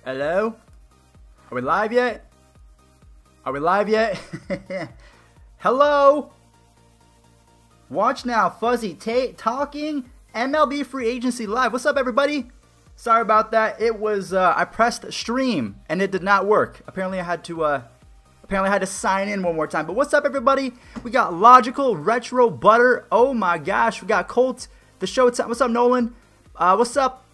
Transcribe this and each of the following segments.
Hello? Are we live yet? Are we live yet? Hello? Watch now, Fuzzy talking MLB free agency live. What's up, everybody? Sorry about that. It was I pressed stream and it did not work. Apparently I had to sign in one more time. But what's up, everybody? We got Logical, Retro, Butter. Oh my gosh, we got Colt, the show. What's up, Nolan? What's up,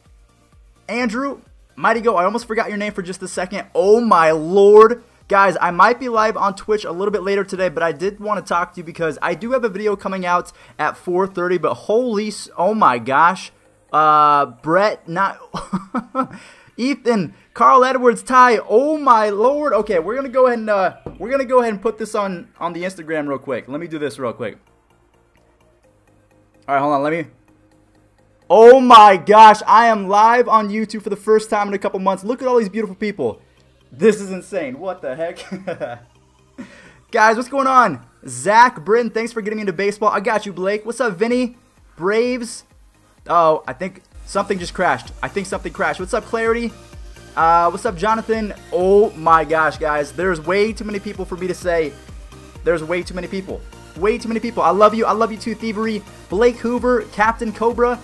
Andrew? Mighty Go. I almost forgot your name for just a second. Oh my lord. Guys, I might be live on Twitch a little bit later today, but I did want to talk to you because I do have a video coming out at 4:30, but holy, oh my gosh. Brett, not Ethan, Carl Edwards, Ty. Oh my lord. Okay, we're gonna go ahead and put this on the Instagram real quick. Let me do this real quick. All right, hold on. Oh my gosh, I am live on YouTube for the first time in a couple months. Look at all these beautiful people. This is insane. What the heck? Guys, what's going on? Zach, Britton, thanks for getting me into baseball. I got you, Blake. What's up, Vinny? Braves. Oh, I think something just crashed. I think something crashed. What's up, Clarity? What's up, Jonathan? Oh my gosh, guys. There's way too many people for me to say. There's way too many people. Way too many people. I love you. I love you too, Thievery. Blake Hoover, Captain Cobra.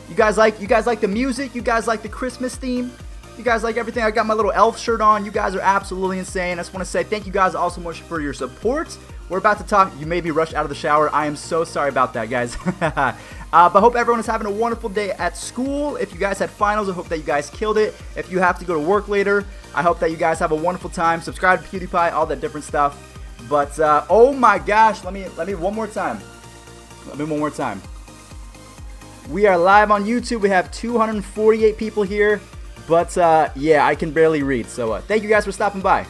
You guys like the music? You guys like the Christmas theme? You guys like everything? I got my little elf shirt on. You guys are absolutely insane. I just want to say thank you guys all so much for your support. We're about to talk. You made me rush out of the shower. I am so sorry about that, guys. But hope everyone is having a wonderful day at school. If you guys had finals, I hope that you guys killed it. If you have to go to work later, I hope that you guys have a wonderful time. Subscribe to PewDiePie, all that different stuff. But oh my gosh, let me one more time. Let me one more time. We are live on YouTube. We have 248 people here. But, yeah, I can barely read. So, thank you guys for stopping by.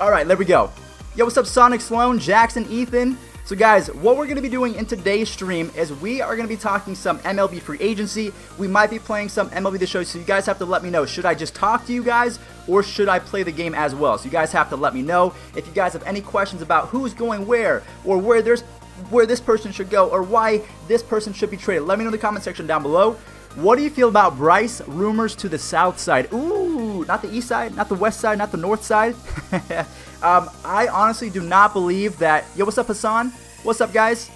Alright, there we go. Yo, what's up, Sonic, Sloan, Jackson, Ethan? So, guys, what we're going to be doing in today's stream is we are going to be talking some MLB free agency. We might be playing some MLB The Show, so you guys have to let me know. Should I just talk to you guys, or should I play the game as well? So, you guys have to let me know. If you guys have any questions about who's going where, or where this person should go, or why this person should be traded, let me know in the comment section down below. What do you feel about Bryce rumors to the south side? Ooh, not the east side, not the west side, not the north side. I honestly do not believe that. Yo, what's up, Hassan? What's up, guys?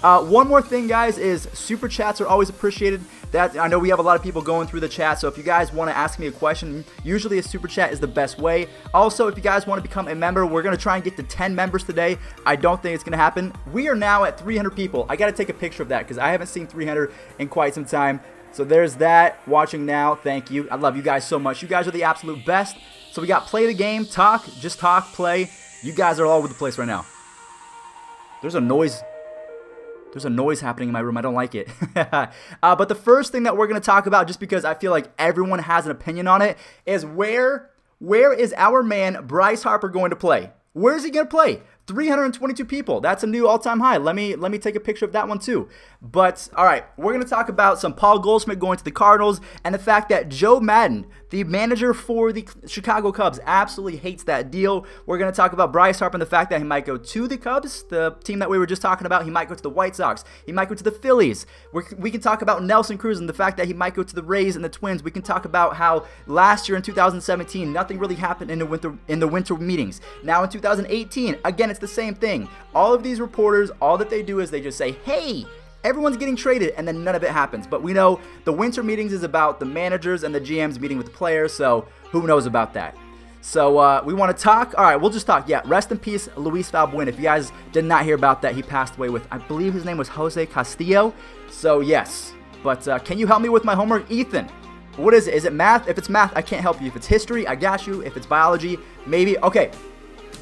One more thing, guys, is super chats are always appreciated. That I know we have a lot of people going through the chat, so if you guys want to ask me a question, usually a super chat is the best way. Also, if you guys want to become a member, we're going to try and get to 10 members today. I don't think it's going to happen. We are now at 300 people. I got to take a picture of that because I haven't seen 300 in quite some time. So there's that. Watching now. Thank you. I love you guys so much. You guys are the absolute best. So we got play the game, talk, just talk, play. You guys are all over the place right now. There's a noise. There's a noise happening in my room. I don't like it. But the first thing that we're going to talk about, just because I feel like everyone has an opinion on it, is where is our man Bryce Harper going to play? Where is he going to play? 322 people. That's a new all-time high. Let me take a picture of that one too. But all right, we're going to talk about some Paul Goldschmidt going to the Cardinals and the fact that Joe Madden, the manager for the Chicago Cubs, absolutely hates that deal. We're going to talk about Bryce Harper and the fact that he might go to the Cubs, the team that we were just talking about. He might go to the White Sox. He might go to the Phillies. We can talk about Nelson Cruz and the fact that he might go to the Rays and the Twins. We can talk about how last year in 2017, nothing really happened in the winter meetings. Now in 2018, again, it's the same thing. All of these reporters, all that they do is they just say, hey, everyone's getting traded, and then none of it happens. But we know the winter meetings is about the managers and the GMs meeting with the players, so who knows about that? So we want to talk. All right, we'll just talk. Yeah, rest in peace, Luis Valbuena. If you guys did not hear about that, he passed away with, I believe his name was Jose Castillo. So yes, but can you help me with my homework, Ethan? What is it? Is it math? If it's math, I can't help you. If it's history, I got you. If it's biology, maybe. Okay,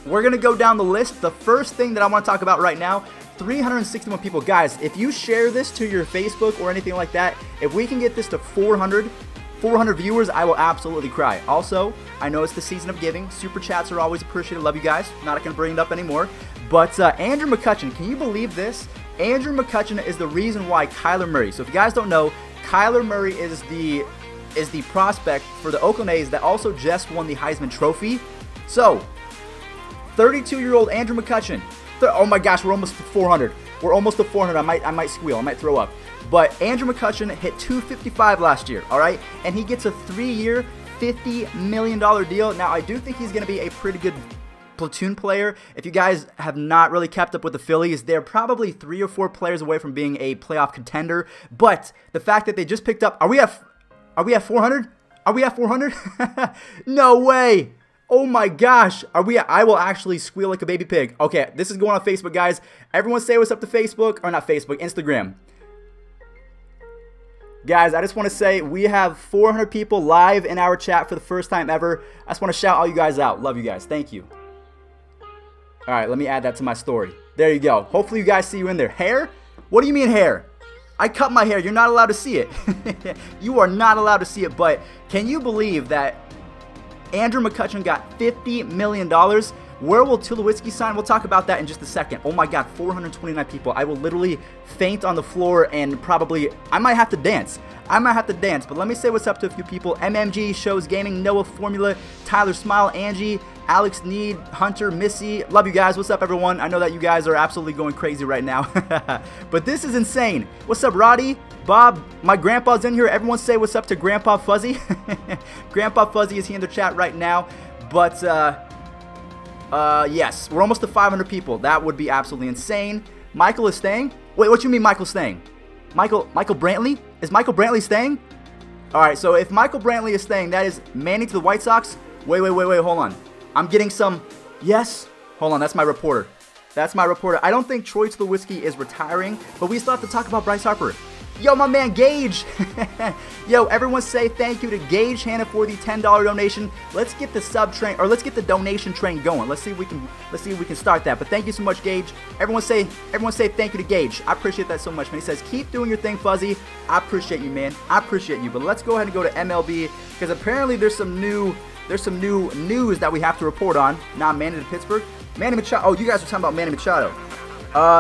we're going to go down the list. The first thing that I want to talk about right now, 361 people. Guys, if you share this to your Facebook or anything like that, if we can get this to 400 viewers, I will absolutely cry. Also, I know it's the season of giving. Super chats are always appreciated. Love you guys. Not going to bring it up anymore. But Andrew McCutchen, can you believe this? Andrew McCutchen is the reason why Kyler Murray. So if you guys don't know, Kyler Murray is the prospect for the Oakland A's that also just won the Heisman Trophy. So 32-year-old Andrew McCutchen. Oh my gosh, we're almost to 400. We're almost to 400. I might squeal. I might throw up. But Andrew McCutchen hit 255 last year, all right? And he gets a 3-year, $50 million deal. Now, I do think he's going to be a pretty good platoon player. If you guys have not really kept up with the Phillies, they're probably 3 or 4 players away from being a playoff contender. But the fact that they just picked up, are we at 400? Are we at 400? No way. Oh my gosh. I will actually squeal like a baby pig. Okay, this is going on Facebook, guys. Everyone say what's up to Facebook, or not Facebook, Instagram. Guys, I just want to say we have 400 people live in our chat for the first time ever. I just want to shout all you guys out. Love you guys. Thank you. All right, let me add that to my story. There you go. Hopefully you guys see you in there. Hair? What do you mean hair? I cut my hair. You're not allowed to see it. You are not allowed to see it, but can you believe that Andrew McCutchen got $50 million? Where will Tulowitzki sign? We'll talk about that in just a second. Oh my God, 429 people. I will literally faint on the floor and probably, I might have to dance. But let me say what's up to a few people. MMG, Shows Gaming, Noah Formula, Tyler Smile, Angie, Alex Need, Hunter, Missy. Love you guys. What's up, everyone? I know that you guys are absolutely going crazy right now. But this is insane. What's up, Roddy? Bob, my grandpa's in here. Everyone say what's up to Grandpa Fuzzy. Grandpa Fuzzy is here in the chat right now. But, yes, we're almost to 500 people. That would be absolutely insane. Michael is staying? Wait, what you mean Michael's staying? Michael Brantley? Is Michael Brantley staying? Alright, so if Michael Brantley is staying, that is Manning to the White Sox. Wait, hold on. I'm getting some, yes? Hold on, that's my reporter. I don't think Troy Tulowitzki is retiring, but we still have to talk about Bryce Harper. Yo, my man Gage. Yo, everyone say thank you to Gage Hanna for the $10 donation. Let's get the sub train, or let's get the donation train going. Let's see if we can start that. But thank you so much, Gage. Everyone say thank you to Gage. I appreciate that so much, man. He says keep doing your thing, Fuzzy. I appreciate you, man. I appreciate you. But let's go ahead and go to MLB because apparently there's some new news that we have to report on. Now Manny to Pittsburgh. Manny Machado. Oh, you guys are talking about Manny Machado.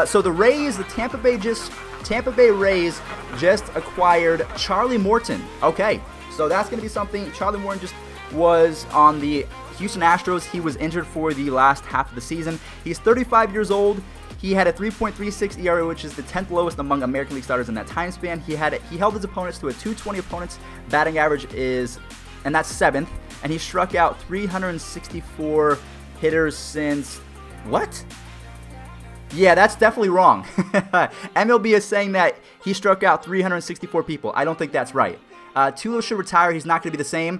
So the Rays, the Tampa Bay Rays just acquired Charlie Morton. Okay, so that's going to be something. Charlie Morton just was on the Houston Astros. He was injured for the last half of the season. He's 35 years old. He had a 3.36 ERA, which is the 10th lowest among American League starters in that time span. He held his opponents to a 220 opponents. Batting average is, and that's 7th. And he struck out 364 hitters since, what? Yeah, that's definitely wrong. MLB is saying that he struck out 364 people. I don't think that's right. Tulo should retire. He's not going to be the same.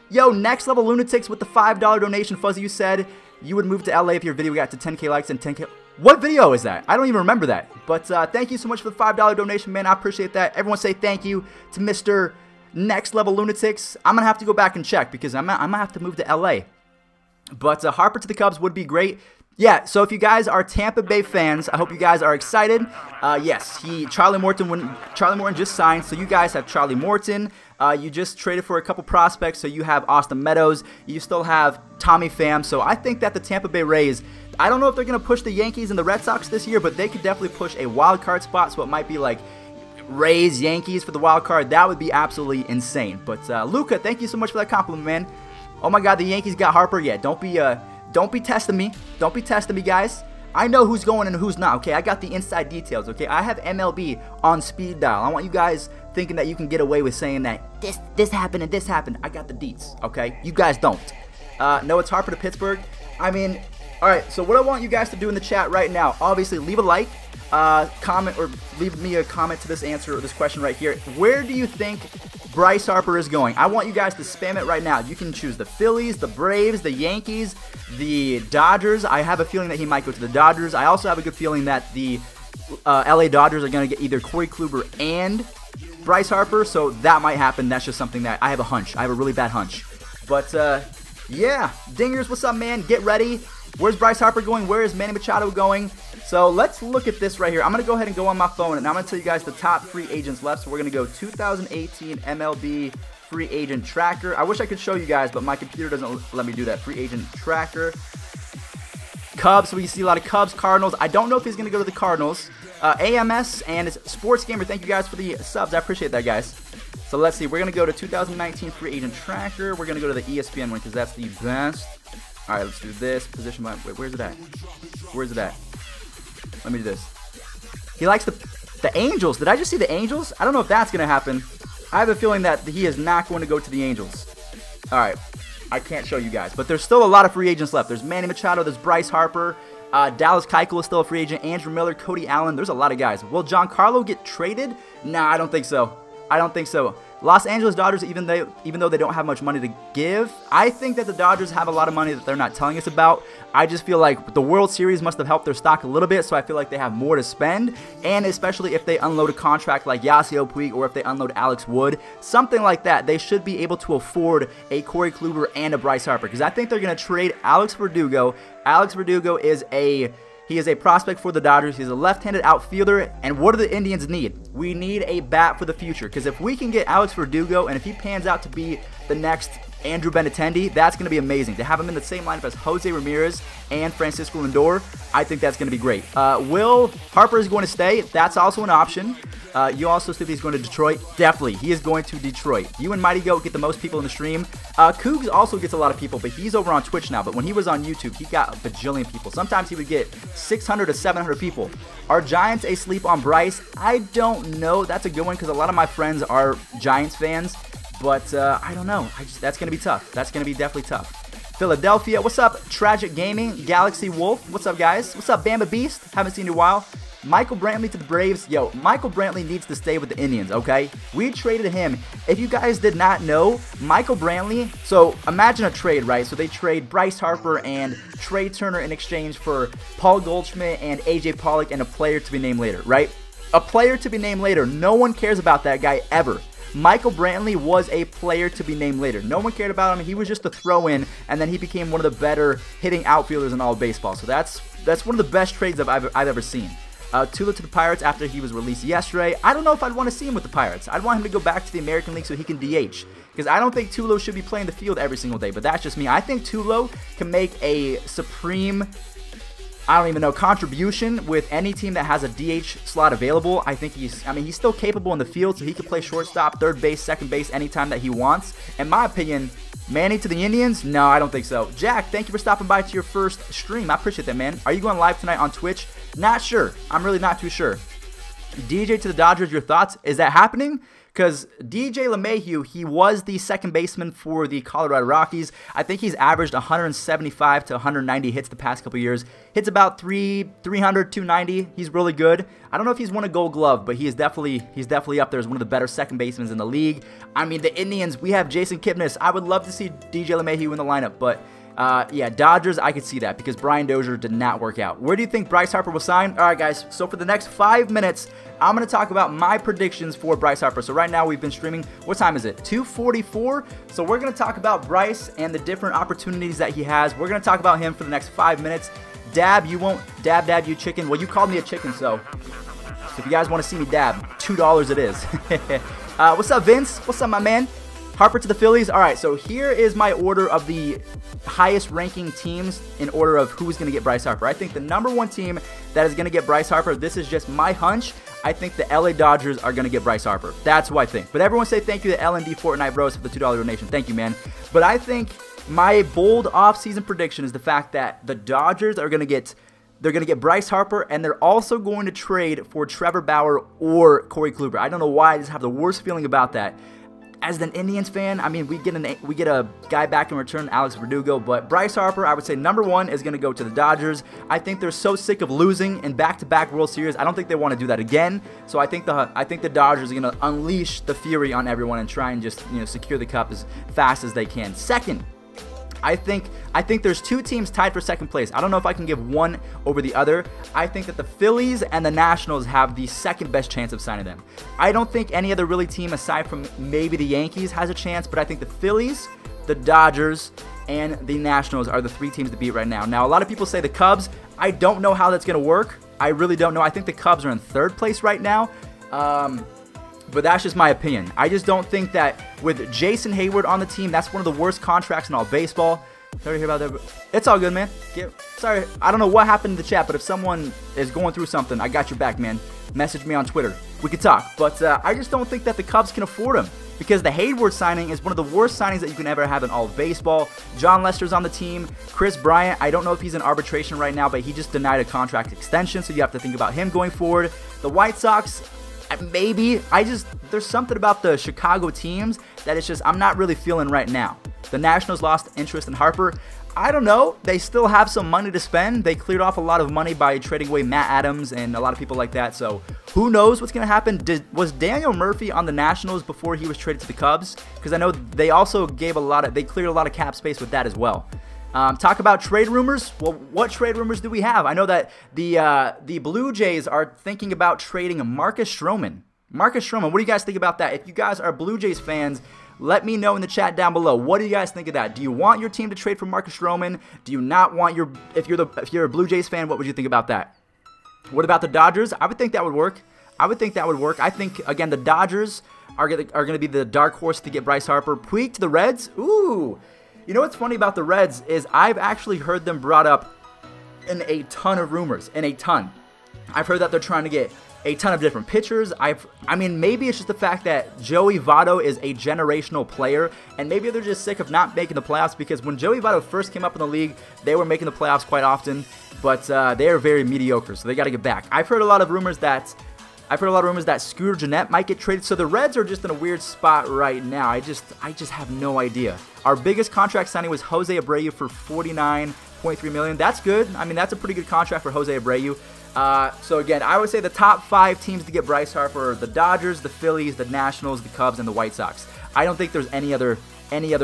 Yo, Next Level Lunatics with the $5 donation. Fuzzy, you said you would move to LA if your video got to 10K likes and 10K. What video is that? I don't even remember that. But thank you so much for the $5 donation, man. I appreciate that. Everyone say thank you to Mr. Next Level Lunatics. I'm going to have to go back and check because I might have to move to LA. But Harper to the Cubs would be great. Yeah, so if you guys are Tampa Bay fans, I hope you guys are excited. Yes, Charlie Morton just signed, so you guys have Charlie Morton. You just traded for a couple prospects, so you have Austin Meadows. You still have Tommy Pham. So I think that the Tampa Bay Rays, I don't know if they're going to push the Yankees and the Red Sox this year, but they could definitely push a wild card spot, so it might be like Rays, Yankees for the wild card. That would be absolutely insane. But Luca, thank you so much for that compliment, man. Oh my God, the Yankees got Harper. Yeah, don't be testing me. Don't be testing me, guys. I know who's going and who's not, okay? I got the inside details, okay? I have MLB on speed dial. I want you guys thinking that you can get away with saying that this happened and this happened. I got the deets, okay? You guys don't. No, it's Harper to Pittsburgh. I mean, all right, so what I want you guys to do in the chat right now, obviously leave a like, comment, or leave me a comment to this answer or this question right here. Where do you think Bryce Harper is going? I want you guys to spam it right now. You can choose the Phillies, the Braves, the Yankees, the Dodgers. I have a feeling that he might go to the Dodgers. I also have a good feeling that the LA Dodgers are going to get either Corey Kluber and Bryce Harper, so that might happen. That's just something that I have a hunch. I have a really bad hunch. But, yeah. Dingers, what's up, man? Get ready. Where's Bryce Harper going? Where is Manny Machado going? So let's look at this right here. I'm going to go ahead and go on my phone, and I'm going to tell you guys the top free agents left. So we're going to go 2018 MLB free agent tracker. I wish I could show you guys, but my computer doesn't let me do that. Free agent tracker. Cubs, so we see a lot of Cubs, Cardinals. I don't know if he's going to go to the Cardinals. AMS and it's Sports Gamer. Thank you guys for the subs. I appreciate that, guys. So let's see. We're going to go to 2019 free agent tracker. We're going to go to the ESPN one because that's the best. All right, let's do this. Position by, wait, where's it at? Where's it at? Let me do this. He likes the Angels. Did I just see the Angels? I don't know if that's going to happen. I have a feeling that he is not going to go to the Angels. All right. I can't show you guys, but there's still a lot of free agents left. There's Manny Machado, there's Bryce Harper, Dallas Keuchel is still a free agent, Andrew Miller, Cody Allen. There's a lot of guys. Will Giancarlo get traded? Nah, I don't think so. I don't think so. Los Angeles Dodgers, even though they don't have much money to give, I think that the Dodgers have a lot of money that they're not telling us about. I just feel like the World Series must have helped their stock a little bit, so I feel like they have more to spend, and especially if they unload a contract like Yasiel Puig or if they unload Alex Wood, something like that, they should be able to afford a Corey Kluber and a Bryce Harper, because I think they're going to trade Alex Verdugo. Alex Verdugo is a prospect for the Dodgers. He's a left-handed outfielder, and what do the Indians need? We need a bat for the future, because if we can get Alex Verdugo, and if he pans out to be the next Andrew Benintendi, that's going to be amazing. To have him in the same lineup as Jose Ramirez and Francisco Lindor, I think that's going to be great. Will Harper is going to stay. That's also an option. You also think he's going to Detroit? Definitely. He is going to Detroit. You and Mighty Goat get the most people in the stream. Cougs also gets a lot of people, but he's over on Twitch now. But when he was on YouTube, he got a bajillion people. Sometimes he would get 600 to 700 people. Are Giants a sleep on Bryce? I don't know. That's a good one because a lot of my friends are Giants fans. But I don't know. That's going to be tough. That's going to be definitely tough. Philadelphia. What's up, Tragic Gaming? Galaxy Wolf. What's up, guys? What's up, Bama Beast? Haven't seen you in a while. Michael Brantley to the Braves. Yo, Michael Brantley needs to stay with the Indians, okay? We traded him. If you guys did not know, Michael Brantley, so imagine a trade, right? So they trade Bryce Harper and Trey Turner in exchange for Paul Goldschmidt and AJ Pollock and a player to be named later, right? A player to be named later. No one cares about that guy ever. Michael Brantley was a player to be named later. No one cared about him. He was just a throw-in, and then he became one of the better hitting outfielders in all of baseball. So that's one of the best trades I've ever seen. Tulo to the Pirates after he was released yesterday. I don't know if I'd want to see him with the Pirates. I'd want him to go back to the American League so he can DH. Because I don't think Tulo should be playing the field every single day. But that's just me. I think Tulo can make a supreme, I don't even know, contribution with any team that has a DH slot available. I think he's still capable in the field, so he can play shortstop, third base, second base anytime that he wants. In my opinion, Manny to the Indians? No, I don't think so. Jack, thank you for stopping by to your first stream. I appreciate that, man. Are you going live tonight on Twitch? Not sure. I'm really not too sure. DJ to the Dodgers, your thoughts? Is that happening? Because DJ LeMahieu, he was the second baseman for the Colorado Rockies. I think he's averaged 175 to 190 hits the past couple years. Hits about 300, 290. He's really good. I don't know if he's won a Gold Glove, but he's definitely up there as one of the better second basemen in the league. I mean, the Indians, we have Jason Kipnis. I would love to see DJ LeMahieu in the lineup, but yeah, Dodgers, I could see that because Brian Dozier did not work out. Where do you think Bryce Harper will sign? All right, guys, so for the next 5 minutes, I'm going to talk about my predictions for Bryce Harper. So right now we've been streaming, what time is it? 2:44. So we're going to talk about Bryce and the different opportunities that he has. We're going to talk about him for the next 5 minutes. Dab, you won't dab you chicken. Well, you called me a chicken, so if you guys want to see me dab, $2 it is. What's up, Vince? What's up, my man? Harper to the Phillies. All right, so here is my order of the highest ranking teams in order of who's going to get Bryce Harper. I think the #1 team that is going to get Bryce Harper, this is just my hunch, I think the LA Dodgers are going to get Bryce Harper. That's who I think. But everyone say thank you to LND Fortnite Bros for the $2 donation. Thank you, man. But I think my bold offseason prediction is the fact that the Dodgers are going to get Bryce Harper, and they're also going to trade for Trevor Bauer or Corey Kluber. I don't know why. I just have the worst feeling about that. As an Indians fan, I mean, we get a guy back in return, Alex Verdugo, but Bryce Harper, I would say #1 is going to go to the Dodgers. I think they're so sick of losing in back-to-back World Series. I don't think they want to do that again. So I think the Dodgers are going to unleash the fury on everyone and try and just secure the cup as fast as they can. Second, I think there's two teams tied for second place. I don't know if I can give one over the other. I think that the Phillies and the Nationals have the second best chance of signing them. I don't think any other really team aside from maybe the Yankees has a chance, but I think the Phillies, the Dodgers, and the Nationals are the three teams to beat right now. Now, a lot of people say the Cubs. I don't know how that's going to work. I really don't know. I think the Cubs are in third place right now. But that's just my opinion. I just don't think that with Jason Hayward on the team, that's one of the worst contracts in all baseball. Sorry to hear about that. It's all good, man. Sorry, I don't know what happened in the chat, but if someone is going through something, I got your back, man. Message me on Twitter. We could talk. But I just don't think that the Cubs can afford him because the Hayward signing is one of the worst signings that you can ever have in all of baseball. John Lester's on the team. Chris Bryant, I don't know if he's in arbitration right now, but he just denied a contract extension, so you have to think about him going forward. The White Sox, maybe. There's something about the Chicago teams that it's just I'm not really feeling right now. The Nationals lost interest in Harper. I don't know. They still have some money to spend. They cleared off a lot of money by trading away Matt Adams and a lot of people like that. So who knows what's going to happen? Was Daniel Murphy on the Nationals before he was traded to the Cubs? Because I know they also gave they cleared a lot of cap space with that as well. Talk about trade rumors. Well, what trade rumors do we have? I know that the Blue Jays are thinking about trading Marcus Stroman. Marcus Stroman, what do you guys think about that? If you guys are Blue Jays fans, let me know in the chat down below. What do you guys think of that? Do you want your team to trade for Marcus Stroman? Do you not want your... If you're a Blue Jays fan, what would you think about that? What about the Dodgers? I would think that would work. I think, again, the Dodgers are gonna be the dark horse to get Bryce Harper. Puig to the Reds? Ooh. You know what's funny about the Reds is I've actually heard them brought up in a ton of rumors. I've heard that they're trying to get a ton of different pitchers. I mean, maybe it's just the fact that Joey Votto is a generational player, and maybe they're just sick of not making the playoffs, because when Joey Votto first came up in the league, they were making the playoffs quite often, but they are very mediocre, so they got to get back. I've heard a lot of rumors that Scooter Gennett might get traded, so the Reds are just in a weird spot right now. I just have no idea. Our biggest contract signing was Jose Abreu for $49.3 million. That's good. I mean, that's a pretty good contract for Jose Abreu. So again, I would say the top 5 teams to get Bryce Harper are the Dodgers, the Phillies, the Nationals, the Cubs, and the White Sox. I don't think there's any other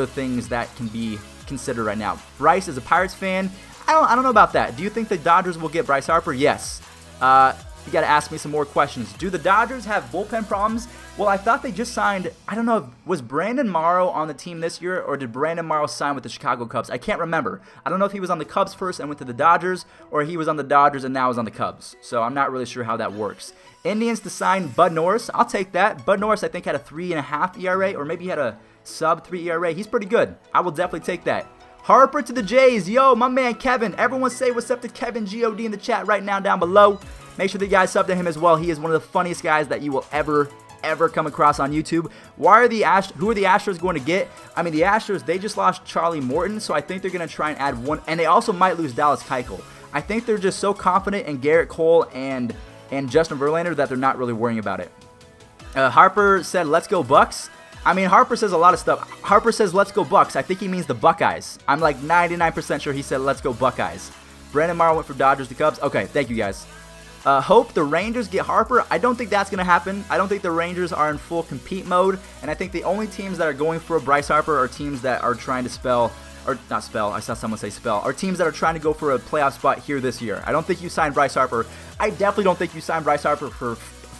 things that can be considered right now. Bryce is a Pirates fan. I don't know about that. Do you think the Dodgers will get Bryce Harper? Yes. You got to ask me some more questions. Do the Dodgers have bullpen problems? Well, I thought they just signed, I don't know, was Brandon Morrow on the team this year, or did Brandon Morrow sign with the Chicago Cubs? I can't remember. I don't know if he was on the Cubs first and went to the Dodgers, or he was on the Dodgers and now is on the Cubs. So I'm not really sure how that works. Indians to sign Bud Norris. I'll take that. Bud Norris, I think, had a 3.5 ERA, or maybe he had a sub-3 ERA. He's pretty good. I will definitely take that. Harper to the Jays. Yo, my man Kevin. Everyone say what's up to Kevin God in the chat right now down below. Make sure that you guys sub to him as well. He is one of the funniest guys that you will ever come across on YouTube. Who are the Astros going to get? I mean, the Astros, they just lost Charlie Morton, so I think they're going to try and add one, and they also might lose Dallas Keuchel. I think they're just so confident in Garrett Cole and Justin Verlander that they're not really worrying about it. Harper said, let's go Bucks. I mean, Harper says a lot of stuff. Harper says, let's go Bucks. I think he means the Buckeyes. I'm like 99% sure he said, let's go Buckeyes. Brandon Morrow went from Dodgers to Cubs. Okay, thank you guys. Hope the Rangers get Harper. I don't think that's going to happen. I don't think the Rangers are in full compete mode, and I think the only teams that are going for Bryce Harper are teams that are trying to I saw someone say spell, are teams that are trying to go for a playoff spot here this year. I don't think you sign Bryce Harper. I definitely don't think you sign Bryce Harper for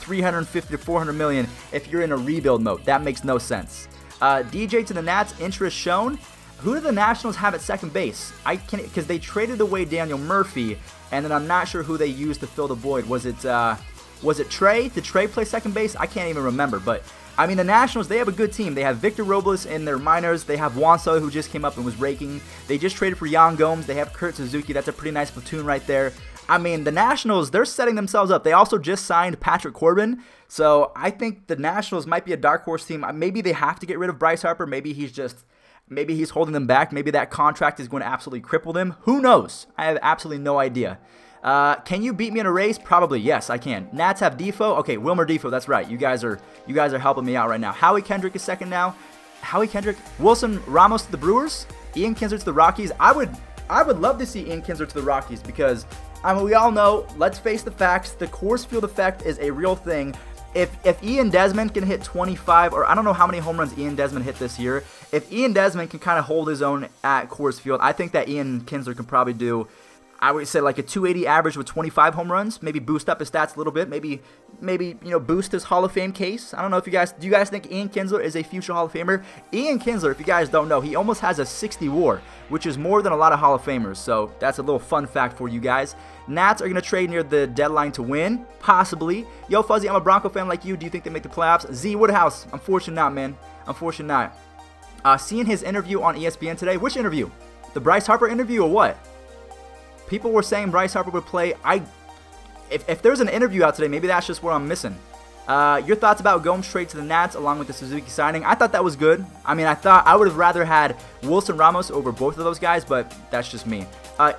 $350 to $400 million if you're in a rebuild mode. That makes no sense. DJ to the Nats, interest shown. Who do the Nationals have at second base? Because they traded away Daniel Murphy, and then I'm not sure who they used to fill the void. Was it Trey? Did Trey play second base? I can't even remember. But I mean, the Nationals, they have a good team. They have Victor Robles in their minors. They have Juan Soto, who just came up and was raking. They just traded for Yan Gomes. They have Kurt Suzuki. That's a pretty nice platoon right there. I mean, the Nationals, they're setting themselves up. They also just signed Patrick Corbin. So I think the Nationals might be a dark horse team. Maybe they have to get rid of Bryce Harper. Maybe he's holding them back. Maybe that contract is going to absolutely cripple them. Who knows? I have absolutely no idea. Can you beat me in a race? Probably, yes, I can. Nats have Defoe. Okay, Wilmer Defoe, that's right. You guys are helping me out right now. Howie Kendrick is second now. Howie Kendrick. Wilson Ramos to the Brewers. Ian Kinsler to the Rockies. I would love to see Ian Kinsler to the Rockies because, I mean, we all know, let's face the facts, the Coors Field effect is a real thing. If Ian Desmond can hit 25, or I don't know how many home runs Ian Desmond hit this year, if Ian Desmond can kind of hold his own at Coors Field, I think that Ian Kinsler can probably do, I would say, like a 280 average with 25 home runs, maybe boost up his stats a little bit, maybe boost his Hall of Fame case. I don't know if do you guys think Ian Kinsler is a future Hall of Famer? Ian Kinsler, if you guys don't know, he almost has a 60 WAR, which is more than a lot of Hall of Famers, so that's a little fun fact for you guys. Nats are going to trade near the deadline to win, possibly. Yo, Fuzzy, I'm a Bronco fan like you. Do you think they make the playoffs? Z Woodhouse, unfortunately not, man. Unfortunately not. Seeing his interview on ESPN today. Which interview? The Bryce Harper interview or what? People were saying Bryce Harper would play. If there's an interview out today, maybe that's just what I'm missing. Your thoughts about Gomes trade to the Nats along with the Suzuki signing? I thought that was good. I mean, I would have rather had Wilson Ramos over both of those guys, but that's just me.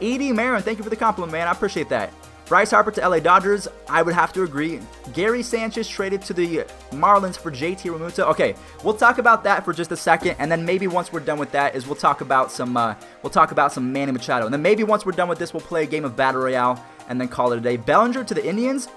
E.D. Marin, thank you for the compliment, man. I appreciate that. Bryce Harper to LA Dodgers, I would have to agree. Gary Sanchez traded to the Marlins for JT Realmuto. Okay, we'll talk about that for just a second, and then maybe once we're done with that, we'll talk about some Manny Machado, and then maybe once we're done with this, we'll play a game of Battle Royale and then call it a day. Bellinger to the Indians,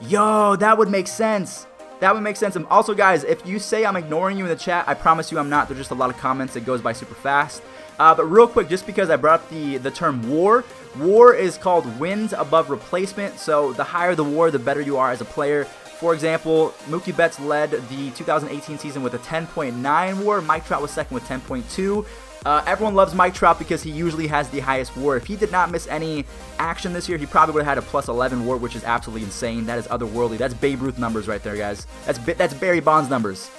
yo, that would make sense. That would make sense. And also, guys, if you say I'm ignoring you in the chat, I promise you I'm not. There's just a lot of comments. It goes by super fast. But real quick, just because I brought up the term WAR, WAR is called wins above replacement. So the higher the WAR, the better you are as a player. For example, Mookie Betts led the 2018 season with a 10.9 WAR. Mike Trout was second with 10.2. Everyone loves Mike Trout because he usually has the highest WAR. If he did not miss any action this year, he probably would have had a plus 11 WAR, which is absolutely insane. That is otherworldly. That's Babe Ruth numbers right there, guys. That's Barry Bonds numbers.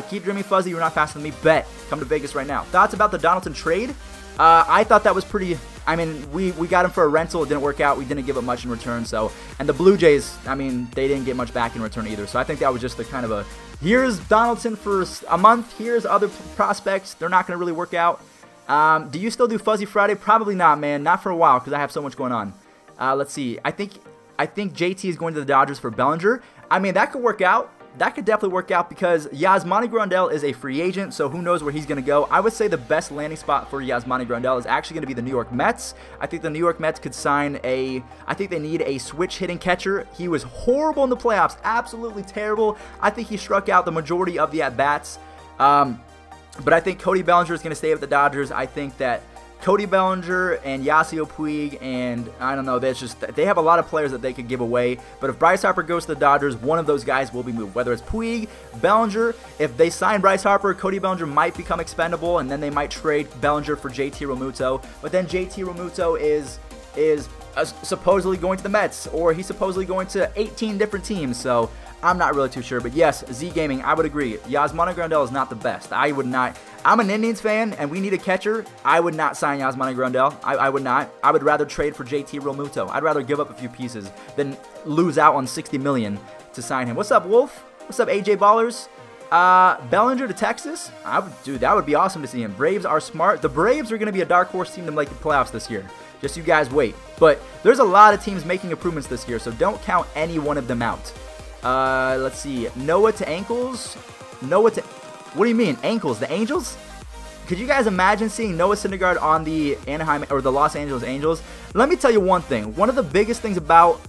Keep dreaming, Fuzzy. You're not faster than me. Bet. Come to Vegas right now. Thoughts about the Donaldson trade? I thought that was pretty... I mean, we got him for a rental. It didn't work out. We didn't give up much in return. So, and the Blue Jays, I mean, they didn't get much back in return either. So I think that was just the kind of a, here's Donaldson for a month. Here's other prospects. They're not going to really work out. Do you still do Fuzzy Friday? Probably not, man. Not for a while because I have so much going on. Let's see. I think JT is going to the Dodgers for Bellinger. I mean, that could work out. That could definitely work out because Yasmani Grandal is a free agent, so who knows where he's going to go. I would say the best landing spot for Yasmani Grandal is actually going to be the New York Mets. I think the New York Mets could sign I think they need a switch hitting catcher. He was horrible in the playoffs, absolutely terrible. I think he struck out the majority of the at-bats. But I think Cody Bellinger is going to stay with the Dodgers. I think that Cody Bellinger and Yasiel Puig and, I don't know, they have a lot of players that they could give away. But if Bryce Harper goes to the Dodgers, one of those guys will be moved. Whether it's Puig, Bellinger, if they sign Bryce Harper, Cody Bellinger might become expendable, and then they might trade Bellinger for JT Realmuto. But then JT Realmuto is supposedly going to the Mets, or he's supposedly going to 18 different teams. So I'm not really too sure. But yes, Z Gaming, I would agree. Yasmani Grandal is not the best. I would not. I'm an Indians fan, and we need a catcher. I would not sign Yasmani Grandal. I would not. I would rather trade for JT Realmuto. I'd rather give up a few pieces than lose out on $60 million to sign him. What's up, Wolf? What's up, AJ Ballers? Bellinger to Texas? Dude, that would be awesome to see him. Braves are smart. The Braves are going to be a dark horse team to make the playoffs this year. Just you guys wait. But there's a lot of teams making improvements this year, so don't count any one of them out. Let's see. Noah to ankles. Noah to... What do you mean? Ankles? The Angels? Could you guys imagine seeing Noah Syndergaard on the Anaheim or the Los Angeles Angels? Let me tell you one thing. One of the biggest things about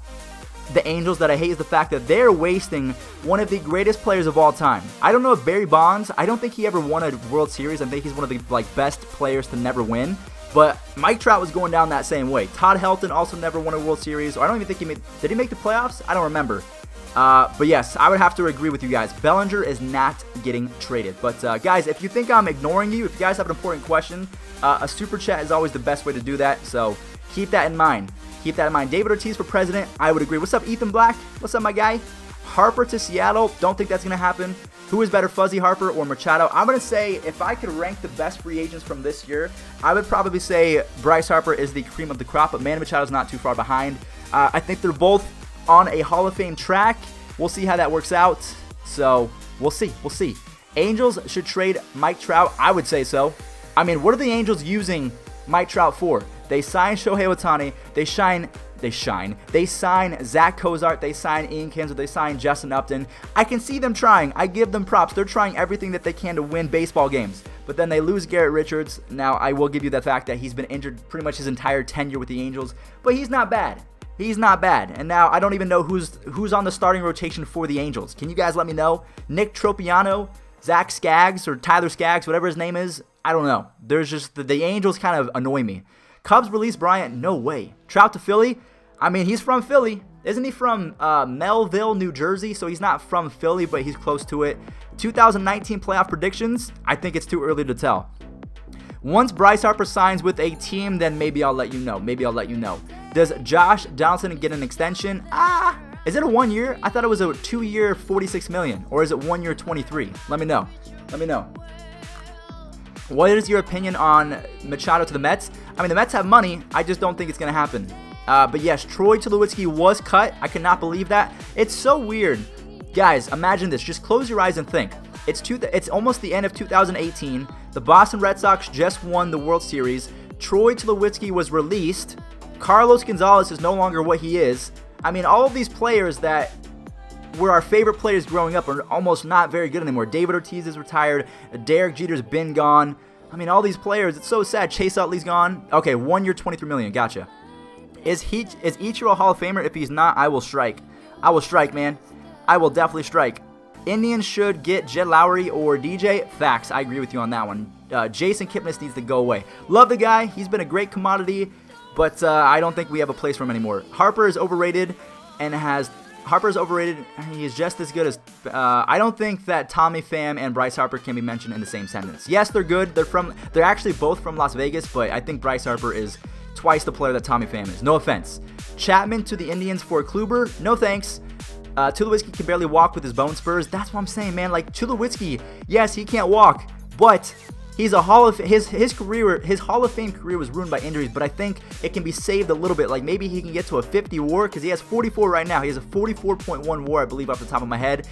the Angels that I hate is the fact that they're wasting one of the greatest players of all time. I don't know if Barry Bonds, I don't think he ever won a World Series. I think he's one of the best players to never win. But Mike Trout was going down that same way. Todd Helton also never won a World Series. Or I don't even think he made... Did he make the playoffs? I don't remember. But yes, I would have to agree with you guys. Bellinger is not getting traded. But guys, if you think I'm ignoring you, if you guys have an important question, a super chat is always the best way to do that. So keep that in mind. Keep that in mind. David Ortiz for president, I would agree. What's up, Ethan Black? What's up, my guy? Harper to Seattle, don't think that's going to happen. Who is better, Fuzzy Harper or Machado? I'm going to say, if I could rank the best free agents from this year, I would probably say Bryce Harper is the cream of the crop, but Manny Machado's not too far behind. I think they're both on a Hall of Fame track. We'll see how that works out. So, we'll see. We'll see. Angels should trade Mike Trout. I would say so. I mean, what are the Angels using Mike Trout for? They sign Shohei Ohtani. They sign Zach Cozart. They sign Ian Kinsler. They sign Justin Upton. I can see them trying. I give them props. They're trying everything that they can to win baseball games. But then they lose Garrett Richards. Now, I will give you the fact that he's been injured pretty much his entire tenure with the Angels. But he's not bad. He's not bad. And now I don't even know who's on the starting rotation for the Angels. Can you guys let me know? Nick Tropiano, Zach Skaggs, or Tyler Skaggs, whatever his name is. I don't know. There's just the Angels kind of annoy me. Cubs release Bryant. No way. Trout to Philly. I mean, he's from Philly. Isn't he from Melville, New Jersey? So he's not from Philly, but he's close to it. 2019 playoff predictions. I think it's too early to tell. Once Bryce Harper signs with a team, then maybe I'll let you know. Maybe I'll let you know. Does Josh Donaldson get an extension? Is it a 1 year? I thought it was a 2-year, $46 million. Or is it 1 year, $23? Let me know. Let me know. What is your opinion on Machado to the Mets? I mean, the Mets have money. I just don't think it's going to happen. But yes, Troy Tulowitzki was cut. I cannot believe that. It's so weird. Guys, imagine this. Just close your eyes and think. It's almost the end of 2018. The Boston Red Sox just won the World Series. Troy Tulowitzki was released. Carlos Gonzalez is no longer what he is. I mean, all of these players that were our favorite players growing up are almost not very good anymore. David Ortiz is retired. Derek Jeter's been gone. I mean, all these players, it's so sad. Chase Utley's gone. Okay, 1 year, $23 million. Gotcha. Is Ichiro a Hall of Famer? If he's not, I will strike. I will strike, man. I will definitely strike. Indians should get Jed Lowry or DJ. Facts. I agree with you on that one. Jason Kipnis needs to go away. Love the guy. He's been a great commodity, but I don't think we have a place for him anymore. Harper is overrated and Harper's overrated. He is just as good as... I don't think that Tommy Pham and Bryce Harper can be mentioned in the same sentence. Yes, they're good. They're actually both from Las Vegas, but I think Bryce Harper is twice the player that Tommy Pham is. No offense. Chapman to the Indians for Kluber. No thanks. Tulowitzki can barely walk with his bone spurs. That's what I'm saying, man. Like, Tulowitzki, yes, he can't walk, but he's a Hall of... His Hall of Fame career was ruined by injuries, but I think it can be saved a little bit. Like, maybe he can get to a 50 WAR, because he has 44 right now. He has a 44.1 WAR, I believe, off the top of my head.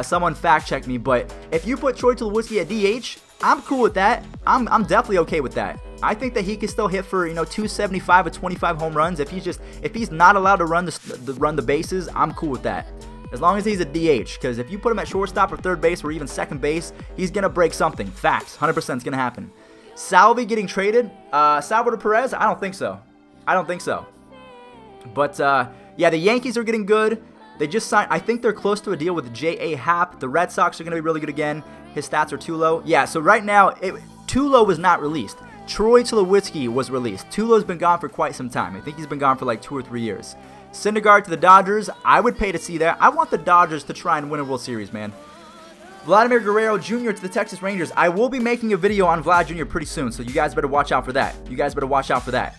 Someone fact-check me, but if you put Troy Tulowitzki at DH, I'm cool with that. I'm definitely okay with that. I think that he can still hit for, 275 with 25 home runs. If he's not allowed to run the bases, I'm cool with that. As long as he's a DH, because if you put him at shortstop or third base or even second base, he's going to break something. Facts. 100% is going to happen. Salvi getting traded? Salvador Perez? I don't think so. I don't think so. But, yeah, the Yankees are getting good. They just signed, I think they're close to a deal with J.A. Happ. The Red Sox are going to be really good again. His stats are too low. Yeah, so right now, too low was not released. Troy Tulowitzki was released. Tulo's been gone for quite some time. I think he's been gone for like 2 or 3 years. Syndergaard to the Dodgers. I would pay to see that. I want the Dodgers to try and win a World Series, man. Vladimir Guerrero Jr. to the Texas Rangers. I will be making a video on Vlad Jr. pretty soon, so you guys better watch out for that. You guys better watch out for that.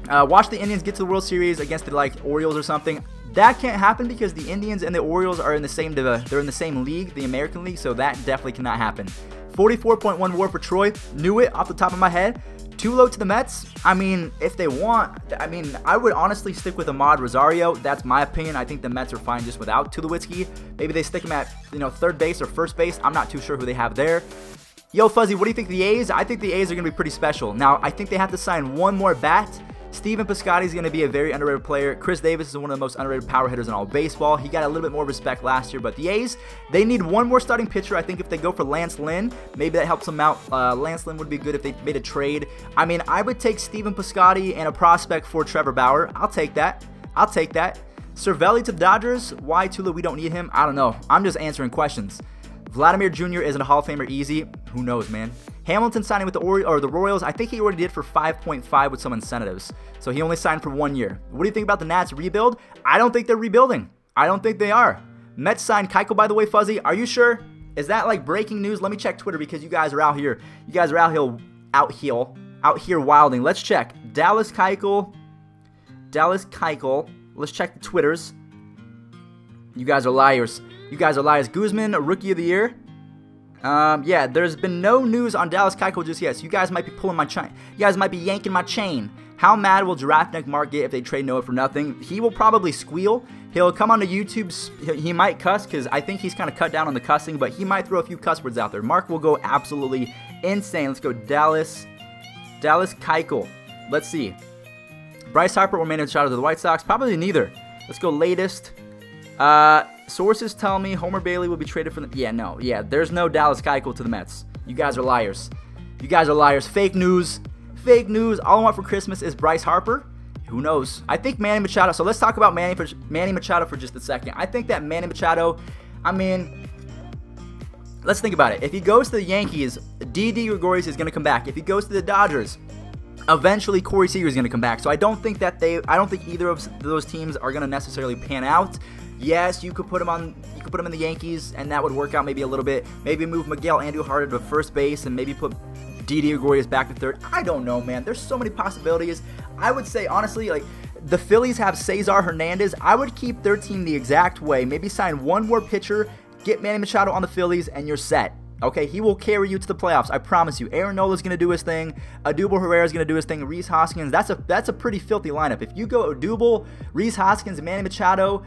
Watch the Indians get to the World Series against the Orioles or something. That can't happen because the Indians and the Orioles are in the same they're in the same league, the American League, so that definitely cannot happen. 44.1 WAR for Troy. Knew it off the top of my head. Too low to the Mets? I mean, if they want, I would honestly stick with Ahmad Rosario. That's my opinion. I think the Mets are fine just without Tulowitzki. Maybe they stick him at, third base or first base. I'm not too sure who they have there. Yo, Fuzzy, what do you think of the A's? I think the A's are going to be pretty special. Now, I think they have to sign one more bat. Steven Piscotty is going to be a very underrated player. Chris Davis is one of the most underrated power hitters in all of baseball. He got a little bit more respect last year, but the A's, they need one more starting pitcher. I think if they go for Lance Lynn, maybe that helps them out. Lance Lynn would be good if they made a trade. I mean, I would take Steven Piscotty and a prospect for Trevor Bauer. I'll take that. I'll take that. Cervelli to the Dodgers. Why Tula? We don't need him. I don't know. I'm just answering questions. Vladimir Jr. isn't a Hall of Famer easy. Who knows, man? Hamilton signing with the Royals. I think he already did for 5.5 with some incentives. So he only signed for 1 year. What do you think about the Nats rebuild? I don't think they're rebuilding. I don't think they are. Mets signed Keuchel, by the way, Fuzzy. Are you sure? Is that like breaking news? Let me check Twitter because you guys are out here. You guys are out here wilding. Let's check. Dallas Keuchel. Let's check the Twitters. You guys are liars. You guys are liars. Guzman, Rookie of the Year. Yeah, there's been no news on Dallas Keuchel just yet, so you guys might be pulling my chain. You guys might be yanking my chain. How mad will Giraffe Neck Mark get if they trade Noah for nothing? He will probably squeal. He'll come onto YouTube. He might cuss because I think he's kind of cut down on the cussing, but he might throw a few cuss words out there. Mark will go absolutely insane. Let's go Dallas Keuchel. Let's see. Bryce Harper or Manny Machado to the White Sox? Probably neither. Let's go latest. Sources tell me Homer Bailey will be traded for the... Yeah, no. Yeah, there's no Dallas Keuchel to the Mets. You guys are liars. You guys are liars. Fake news. Fake news. All I want for Christmas is Bryce Harper. Who knows? I think Manny Machado... So let's talk about Manny Machado for just a second. I think that Manny Machado... I mean... Let's think about it. If he goes to the Yankees, Didi Gregorius is going to come back. If he goes to the Dodgers... Eventually, Corey Seager is going to come back. So I don't think either of those teams are going to necessarily pan out. Yes, you could put him in the Yankees, and that would work out maybe a little bit. Maybe move Miguel Andujar to first base, and maybe put Didi Gregorius back to third. I don't know, man. There's so many possibilities. I would say, honestly, like, the Phillies have Cesar Hernandez. I would keep their team the exact way. Maybe sign one more pitcher, get Manny Machado on the Phillies, and you're set. Okay, he will carry you to the playoffs. I promise you. Aaron Nola's going to do his thing. Odubel Herrera's going to do his thing. Rhys Hoskins. That's a pretty filthy lineup. If you go Odubel, Rhys Hoskins, Manny Machado,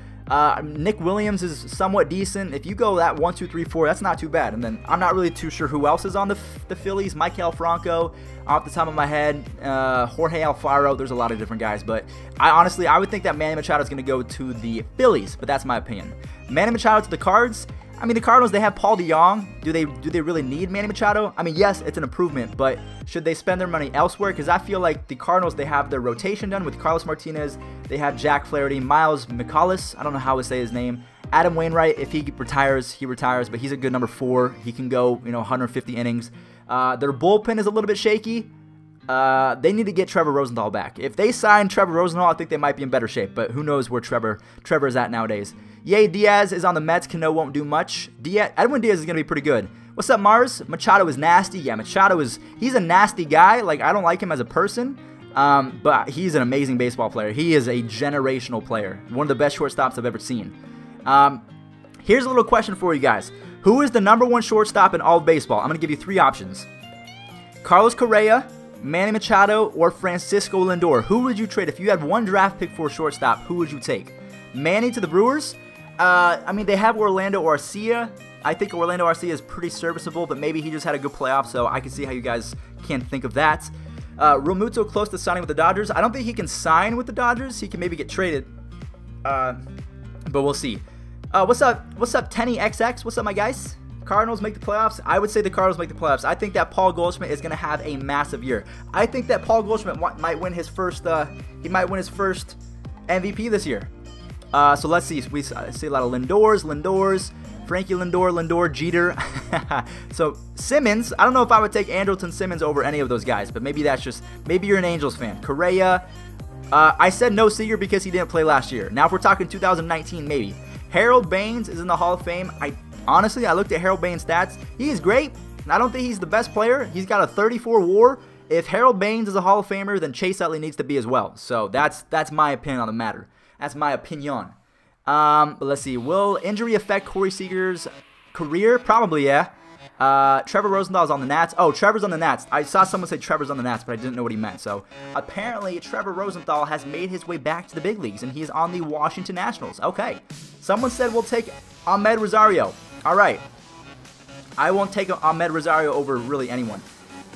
Nick Williams is somewhat decent. If you go that 1, 2, 3, 4, that's not too bad. And then I'm not really too sure who else is on the Phillies. Maikel Franco, off the top of my head. Jorge Alfaro. There's a lot of different guys. But I would think that Manny Machado is going to go to the Phillies. But that's my opinion. Manny Machado to the Cards. I mean, the Cardinals, they have Paul DeJong. Do they really need Manny Machado? I mean, yes, it's an improvement, but should they spend their money elsewhere? Because I feel like the Cardinals, they have their rotation done with Carlos Martinez. They have Jack Flaherty, Miles McCullis. I don't know how to say his name. Adam Wainwright, if he retires, he retires, but he's a good number 4. He can go, 150 innings. Their bullpen is a little bit shaky. They need to get Trevor Rosenthal back. If they sign Trevor Rosenthal, I think they might be in better shape, but who knows where Trevor is at nowadays. Yay, Diaz is on the Mets. Cano won't do much. Edwin Diaz is going to be pretty good. What's up, Mars? Machado is nasty. Yeah, he's a nasty guy. Like, I don't like him as a person, but he's an amazing baseball player. He is a generational player. One of the best shortstops I've ever seen. Here's a little question for you guys. Who is the #1 shortstop in all of baseball? I'm going to give you 3 options. Carlos Correa, Manny Machado, or Francisco Lindor. Who would you trade? If you had 1 draft pick for a shortstop, who would you take? Manny to the Brewers? I mean, they have Orlando Arcia. I think Orlando Arcia is pretty serviceable, but maybe he just had a good playoff, so I can see how you guys can think of that. Realmuto close to signing with the Dodgers. I don't think he can sign with the Dodgers. He can maybe get traded, but we'll see. What's up, Tenny XX? What's up, my guys? Cardinals make the playoffs? I would say the Cardinals make the playoffs. I think that Paul Goldschmidt is going to have a massive year. I think that Paul Goldschmidt might win his first. He might win his first MVP this year. So let's see. We see a lot of Lindors, Frankie Lindor, Jeter. So Simmons, I don't know if I would take Andrelton Simmons over any of those guys, but maybe maybe you're an Angels fan. Correa, I said no Seager because he didn't play last year. Now if we're talking 2019, maybe. Harold Baines is in the Hall of Fame. Honestly, I looked at Harold Baines' stats. He is great. I don't think he's the best player. He's got a 34 WAR. If Harold Baines is a Hall of Famer, then Chase Utley needs to be as well. So that's my opinion on the matter. That's my opinion. But let's see. Will injury affect Corey Seager's career? Probably, yeah. Trevor Rosenthal's on the Nats. Oh, Trevor's on the Nats. I saw someone say Trevor's on the Nats, but I didn't know what he meant. So apparently, Trevor Rosenthal has made his way back to the big leagues, and he is on the Washington Nationals. Okay. Someone said we'll take Ahmed Rosario. All right. I won't take Ahmed Rosario over really anyone.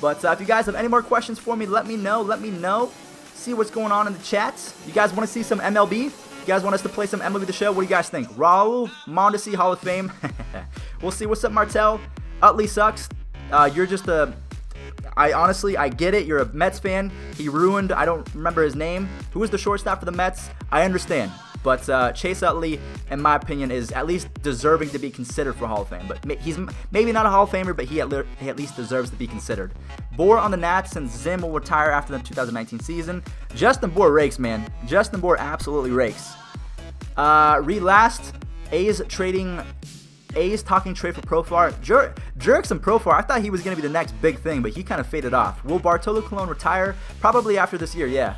But if you guys have any more questions for me, let me know. Let me know. See what's going on in the chats. You guys want to see some MLB? You guys want us to play some MLB The Show? What do you guys think? Raul Mondesi, Hall of Fame. We'll see. What's up, Martel? Utley sucks. You're just a... I get it. You're a Mets fan. He ruined... I don't remember his name. Who was the shortstop for the Mets? I understand. But Chase Utley, in my opinion, is at least deserving to be considered for Hall of Fame. But he's maybe not a Hall of Famer, but he at least deserves to be considered. Bohr on the Nats, since Zim will retire after the 2019 season. Justin Bohr rakes, man. Justin Bohr absolutely rakes. Read last. A's talking trade for Profar. Jerks and Profar, I thought he was going to be the next big thing, but he kind of faded off. Will Bartolo Colon retire? Probably after this year, yeah.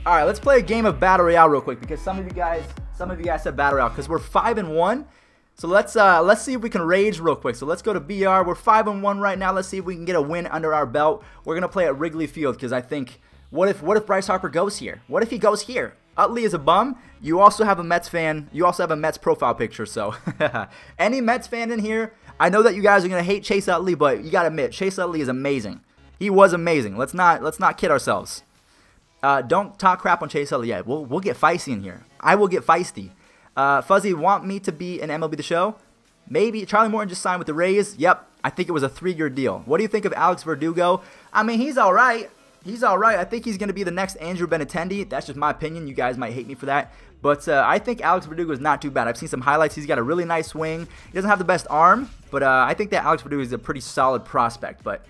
All right, let's play a game of Battle Royale real quick because some of you guys said Battle Royale because we're 5-1. So let's see if we can rage real quick. So let's go to BR. We're 5-1 right now. Let's see if we can get a win under our belt. We're gonna play at Wrigley Field because I think what if Bryce Harper goes here? What if he goes here? Utley is a bum. You also have a Mets fan. You also have a Mets profile picture. So any Mets fan in here? I know that you guys are gonna hate Chase Utley, but you gotta admit Chase Utley is amazing. He was amazing. Let's not kid ourselves. Don't talk crap on Chase Utley yet. We'll get feisty in here. I will get feisty. Fuzzy, want me to be in MLB The Show? Maybe. Charlie Morton just signed with the Rays. Yep. I think it was a 3-year deal. What do you think of Alex Verdugo? I mean, he's all right. He's all right. I think he's going to be the next Andrew Benintendi. That's just my opinion. You guys might hate me for that. But I think Alex Verdugo is not too bad. I've seen some highlights. He's got a really nice swing. He doesn't have the best arm, but I think that Alex Verdugo is a pretty solid prospect. But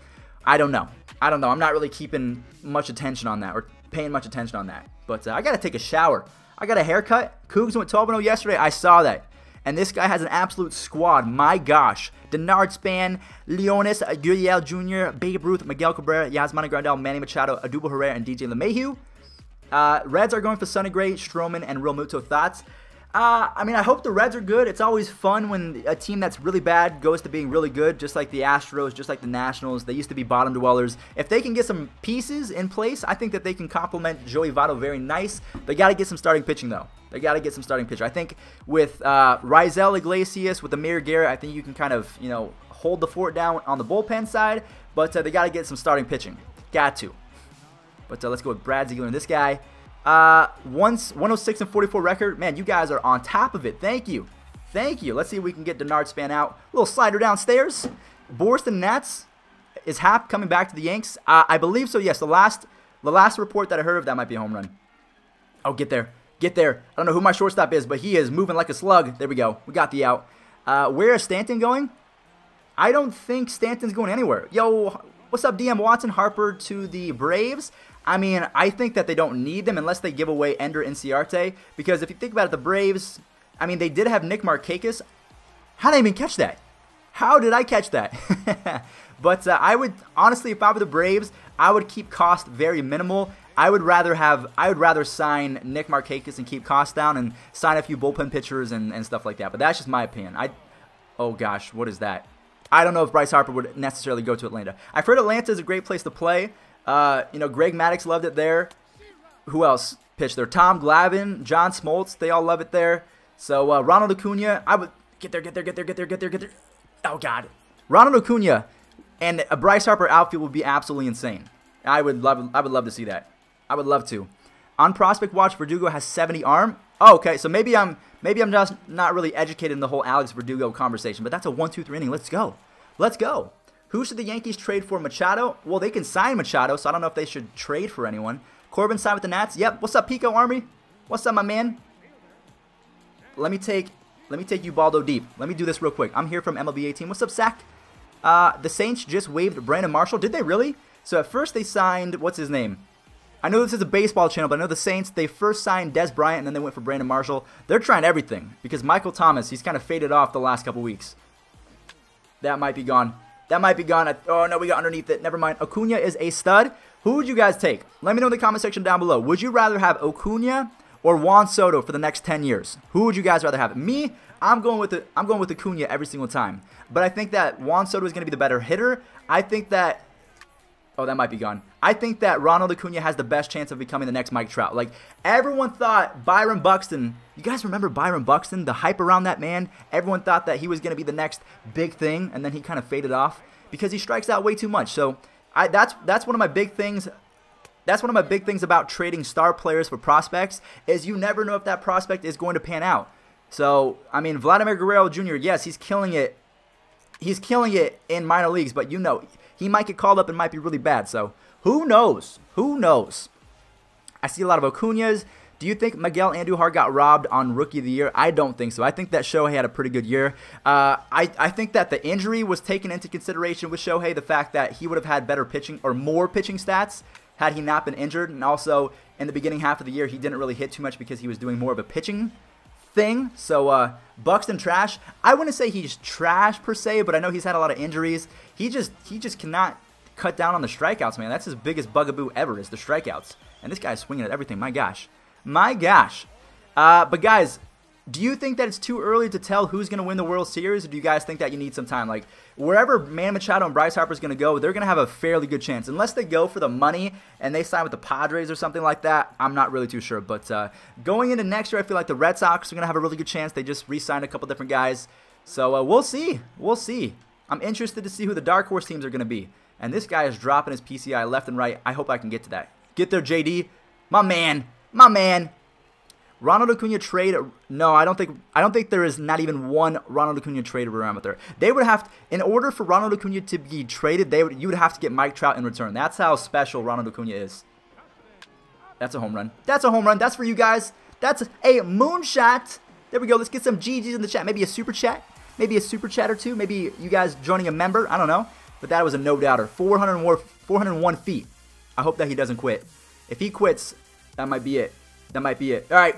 I don't know. I'm not really keeping much attention on that or paying much attention on that. But I got to take a shower. I got a haircut. Cougs went 12-0 yesterday. I saw that. And this guy has an absolute squad. My gosh. Denard Span, Leonis, Gurriel Jr., Babe Ruth, Miguel Cabrera, Yasmani Grandal, Manny Machado, Odubel Herrera, and DJ LeMahieu. Reds are going for Sonny Gray, Stroman, and Realmuto. Thoughts? I mean, I hope the Reds are good. It's always fun when a team that's really bad goes to being really good, just like the Astros, just like the Nationals. They used to be bottom dwellers. If they can get some pieces in place, I think that they can complement Joey Votto very nice. They got to get some starting pitching, though. They got to get some starting pitching. I think with Rizal Iglesias, with Amir Garrett, I think you can kind of, you know, hold the fort down on the bullpen side, but they got to get some starting pitching. Got to. But let's go with Brad Ziegler and this guy. 106 and 44 record. Man, you guys are on top of it. Thank you. Thank you. Let's see if we can get Denard Span out. A little slider downstairs. Boris the Nats. Is Hap coming back to the Yanks? I believe so, yes. The last report that I heard of that might be a home run. Oh, get there. Get there. I don't know who my shortstop is, but he is moving like a slug. There we go. We got the out. Where is Stanton going? I don't think Stanton's going anywhere. Yo, what's up, DM Watson? Harper to the Braves. I mean, I think that they don't need them unless they give away Ender Inciarte. Because if you think about it, the Braves, I mean, they did have Nick Markakis. How did I even catch that? How did I catch that? But I would, honestly, if I were the Braves, I would keep cost very minimal. I would rather sign Nick Markakis and keep costs down and sign a few bullpen pitchers and stuff like that. But that's just my opinion. Oh gosh, what is that? I don't know if Bryce Harper would necessarily go to Atlanta. I've heard Atlanta is a great place to play. You know, Greg Maddux loved it there. Who else pitched there? Tom Glavine, John Smoltz, they all love it there. So Ronald Acuna, I would get there. Oh God, Ronald Acuna and a Bryce Harper outfield would be absolutely insane. I would love to see that. I would love to. On Prospect Watch, Verdugo has 70 arm. Oh, okay, so maybe I'm just not really educated in the whole Alex Verdugo conversation, but that's a 1-2-3 inning. Let's go. Let's go. Who should the Yankees trade for? Machado? Well, they can sign Machado, so I don't know if they should trade for anyone. Corbin signed with the Nats. Yep. What's up, Pico Army? What's up, my man? Let me take you Baldo deep. Let me do this real quick. I'm here from MLB 18. What's up, Sack? The Saints just waived Brandon Marshall. Did they really? So at first they signed, what's his name? I know this is a baseball channel, but I know the Saints, they first signed Des Bryant and then they went for Brandon Marshall. They're trying everything because Michael Thomas, he's kind of faded off the last couple weeks. That might be gone. That might be gone. Oh, no, we got underneath it. Never mind. Acuna is a stud. Who would you guys take? Let me know in the comment section down below. Would you rather have Acuna or Juan Soto for the next 10 years? Who would you guys rather have? Me, I'm going with Acuna every single time. But I think that Juan Soto is going to be the better hitter. I think that... Oh, that might be gone. I think that Ronald Acuna has the best chance of becoming the next Mike Trout. Like, everyone thought Byron Buxton... You guys remember Byron Buxton? The hype around that man? Everyone thought that he was going to be the next big thing, and then he kind of faded off because he strikes out way too much. So, that's one of my big things... That's one of my big things about trading star players for prospects, is you never know if that prospect is going to pan out. So, I mean, Vladimir Guerrero Jr., yes, he's killing it. He's killing it in minor leagues, but you know... He might get called up and might be really bad. So, who knows? Who knows? I see a lot of Acuñas. Do you think Miguel Andujar got robbed on Rookie of the Year? I don't think so. I think that Shohei had a pretty good year. I think that the injury was taken into consideration with Shohei. The fact that he would have had better pitching or more pitching stats had he not been injured. And also, in the beginning half of the year, he didn't really hit too much because he was doing more of a pitching thing. So Buxton trash. I wouldn't say he's trash per se, but I know he's had a lot of injuries. He just cannot cut down on the strikeouts, man. That's his biggest bugaboo ever, is the strikeouts. And this guy's swinging at everything. My gosh. My gosh. But guys, do you think that it's too early to tell who's going to win the World Series, or do you guys think that you need some time? Like, wherever Manny Machado and Bryce Harper is going to go, they're going to have a fairly good chance. Unless they go for the money and they sign with the Padres or something like that, I'm not really too sure. But going into next year, I feel like the Red Sox are going to have a really good chance. They just re-signed a couple different guys. So we'll see. We'll see. I'm interested to see who the dark horse teams are going to be. And this guy is dropping his PCI left and right. I hope I can get to that. Get there, JD. My man. My man. Ronald Acuna trade? No, I don't think there is not even one Ronald Acuna trade around out there. They would have to, in order for Ronald Acuna to be traded, you would have to get Mike Trout in return. That's how special Ronald Acuna is. That's a home run. That's a home run. That's for you guys. That's a moonshot. There we go. Let's get some GGs in the chat. Maybe a super chat. Maybe a super chat or two. Maybe you guys joining a member. I don't know. But that was a no-doubter. 401 feet. I hope that he doesn't quit. If he quits, that might be it. That might be it. All right.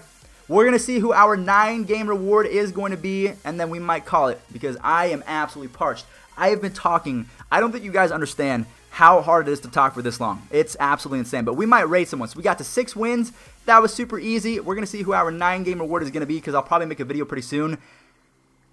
We're going to see who our 9-game reward is going to be, and then we might call it, because I am absolutely parched. I have been talking. I don't think you guys understand how hard it is to talk for this long. It's absolutely insane. But we might rate someone. So we got to 6 wins. That was super easy. We're going to see who our 9-game reward is going to be because I'll probably make a video pretty soon.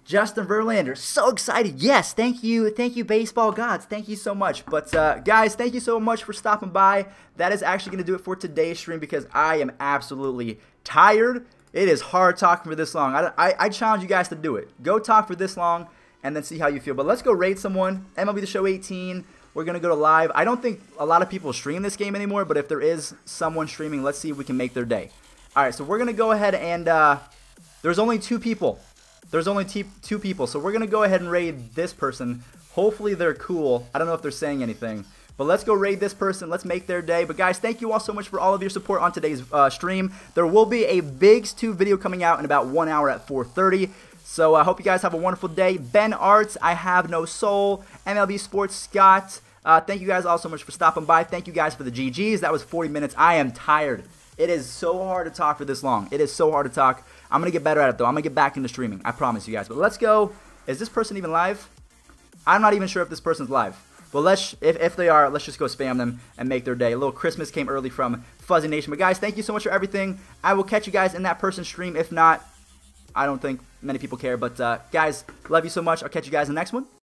Justin Verlander, so excited. Yes, thank you, baseball gods. Thank you so much. But guys, thank you so much for stopping by. That is actually going to do it for today's stream because I am absolutely tired. It is hard talking for this long. I challenge you guys to do it. Go talk for this long and then see how you feel. But let's go raid someone. MLB The Show 18. We're going to go to live. I don't think a lot of people stream this game anymore, but if there is someone streaming, let's see if we can make their day. All right, so we're going to go ahead and there's only 2 people. There's only 2 people, so we're going to go ahead and raid this person. Hopefully they're cool. I don't know if they're saying anything. But let's go raid this person. Let's make their day. But guys, thank you all so much for all of your support on today's stream. There will be a Bigs 2 video coming out in about 1 hour at 4:30. So I hope you guys have a wonderful day. Ben Arts, I Have No Soul, MLB Sports Scott. Thank you guys all so much for stopping by. Thank you guys for the GGs. That was 40 minutes. I am tired. It is so hard to talk for this long. It is so hard to talk. I'm going to get better at it, though. I'm going to get back into streaming. I promise you guys. But let's go. Is this person even live? I'm not even sure if this person's live. But if they are, let's just go spam them and make their day. A little Christmas came early from Fuzzy Nation. But guys, thank you so much for everything. I will catch you guys in that person's stream. If not, I don't think many people care. But guys, love you so much. I'll catch you guys in the next one.